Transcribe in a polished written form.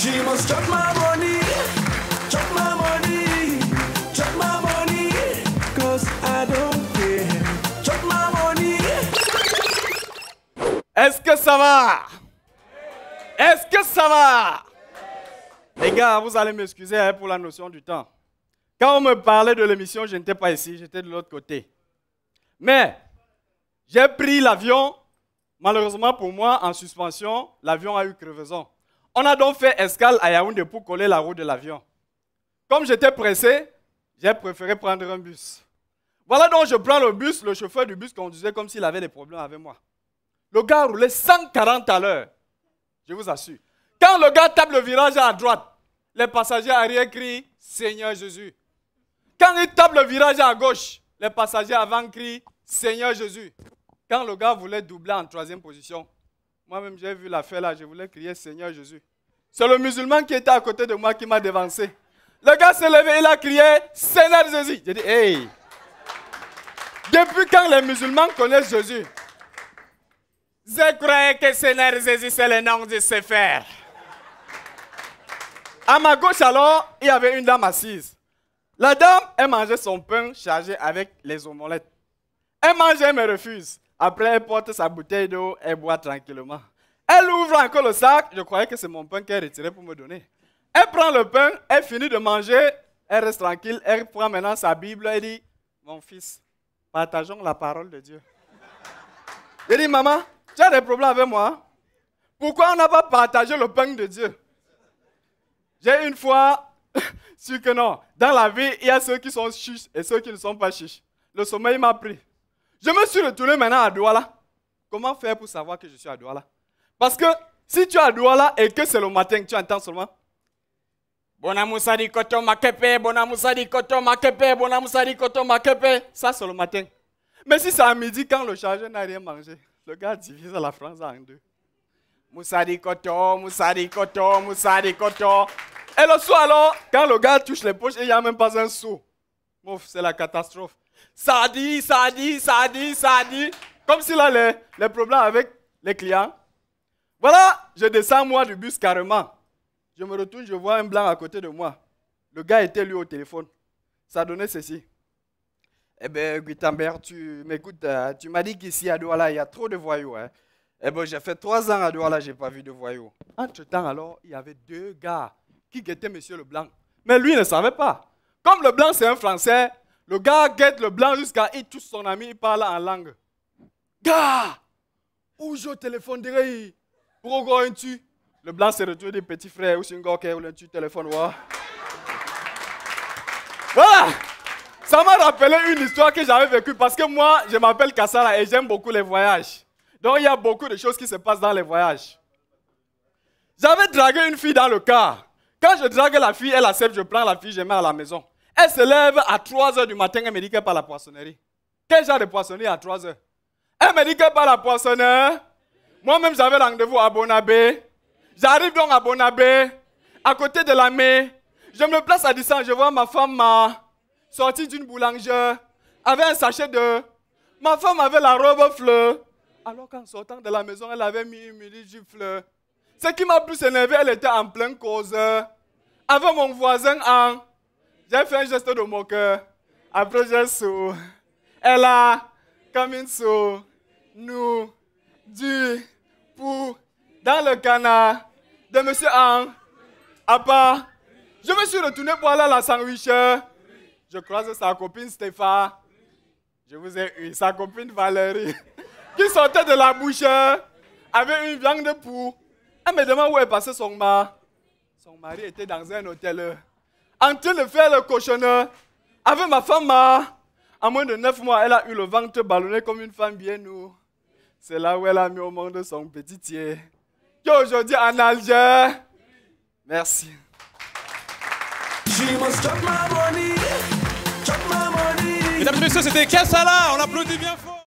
She must chop my money, chop my money, chop my money, cause I don't care. Chop my money. Est-ce que ça va? Est-ce que ça va? Les gars, vous allez m'excuser pour la notion du temps. Quand on me parlait de l'émission, je n'étais pas ici, j'étais de l'autre côté. Mais j'ai pris l'avion, malheureusement pour moi, en suspension, l'avion a eu crevaison. On a donc fait escale à Yaoundé pour coller la roue de l'avion. Comme j'étais pressé, j'ai préféré prendre un bus. Voilà donc je prends le bus, le chauffeur du bus conduisait comme s'il avait des problèmes avec moi. Le gars roulait 140 à l'heure, je vous assure. Quand le gars tape le virage à droite, les passagers arrière crient « Seigneur Jésus ». Quand il tape le virage à gauche, les passagers avant crient « Seigneur Jésus ». Quand le gars voulait doubler en troisième position, moi-même j'ai vu l'affaire là, je voulais crier « Seigneur Jésus ». C'est le musulman qui était à côté de moi qui m'a devancé. Le gars s'est levé, il a crié « Seigneur Jésus ». J'ai dit « Hey ». Depuis quand les musulmans connaissent Jésus? Je croyais que Seigneur Jésus c'est le nom de ses frères. À ma gauche alors, il y avait une dame assise. La dame, elle mangeait son pain chargé avec les omelettes. Elle mange, elle me refuse. Après, elle porte sa bouteille d'eau, elle boit tranquillement. Elle ouvre encore le sac, je croyais que c'est mon pain qu'elle retirait pour me donner. Elle prend le pain, elle finit de manger, elle reste tranquille, elle prend maintenant sa Bible, elle dit, mon fils, partageons la parole de Dieu. Elle dit, maman, tu as des problèmes avec moi? Pourquoi on n'a pas partagé le pain de Dieu? J'ai une fois su que non. Dans la vie, il y a ceux qui sont chiches et ceux qui ne sont pas chiches. Le sommeil m'a pris. Je me suis retourné maintenant à Douala. Comment faire pour savoir que je suis à Douala? Parce que si tu es à Douala et que c'est le matin, tu entends seulement Bonamoussadi koto makepe, bonamoussadi koto makepe, bonamoussadi koto makepe. Ça, c'est le matin. Mais si c'est à midi, quand le chargeur n'a rien mangé, le gars divise la France en deux. Moussadi koto, moussadi koto, moussadi koto. Et le soir alors, quand le gars touche les poches, il n'y a même pas un sou. C'est la catastrophe. Ça dit. Comme s'il a les problèmes avec les clients. Voilà, je descends moi du bus carrément. Je me retourne, je vois un blanc à côté de moi. Le gars était lui au téléphone. Ça donnait ceci. Eh bien, Guitambert, tu m'écoutes, tu m'as dit qu'ici à Douala, il y a trop de voyous. Hein. Eh bien, j'ai fait 3 ans à Douala, je n'ai pas vu de voyous. Entre-temps, alors, il y avait 2 gars qui guettaient Monsieur Leblanc. Mais lui ne savait pas. Comme Leblanc, c'est un Français, le gars guette Leblanc jusqu'à il touche son ami, il parle en langue. Gars, où je téléphone dirait, pourquoi tu? Leblanc s'est retourné des petits frères, où c'est un gars qui a tu téléphone. Voilà. Ça m'a rappelé une histoire que j'avais vécue parce que moi, je m'appelle Kassala et j'aime beaucoup les voyages. Donc, il y a beaucoup de choses qui se passent dans les voyages. J'avais dragué une fille dans le car. Quand je drague la fille, elle accepte, je prends la fille, je mets à la maison. Elle se lève à 3 h du matin, elle me dit qu'elle part à la poissonnerie. Quel genre de poissonnerie à 3 h? Elle me dit qu'elle part à la poissonnerie. Moi-même, j'avais rendez-vous à Bonabé. J'arrive donc à Bonabé, à côté de la mer. Je me place à distance, je vois ma femme sortie d'une boulangère, avec un sachet de... Ma femme avait la robe fleur. Alors qu'en sortant de la maison, elle avait mis une mini-gifle. Ce qui m'a plus énervé, elle était en pleine cause. Avec mon voisin en... J'ai fait un geste de mon cœur. Après, j'ai sous. Elle a, comme une sous, nous, du, pour, dans le canard de monsieur Ang, à part. Je me suis retourné pour aller à la sandwich. Je croise sa copine Stéphane. Je vous ai eu, sa copine Valérie, qui sortait de la bouche avec une viande de pou. Elle me demande où est passé son mari. Son mari était dans un hôtel. En train de faire le cochonneur. Avec ma femme, à moins de 9 mois, elle a eu le ventre ballonné comme une femme bien nous. C'est là où elle a mis au monde son petit tiers. Qui est aujourd'hui en Alger. Merci. Mesdames et messieurs, c'était Kassala, on applaudit bien fort.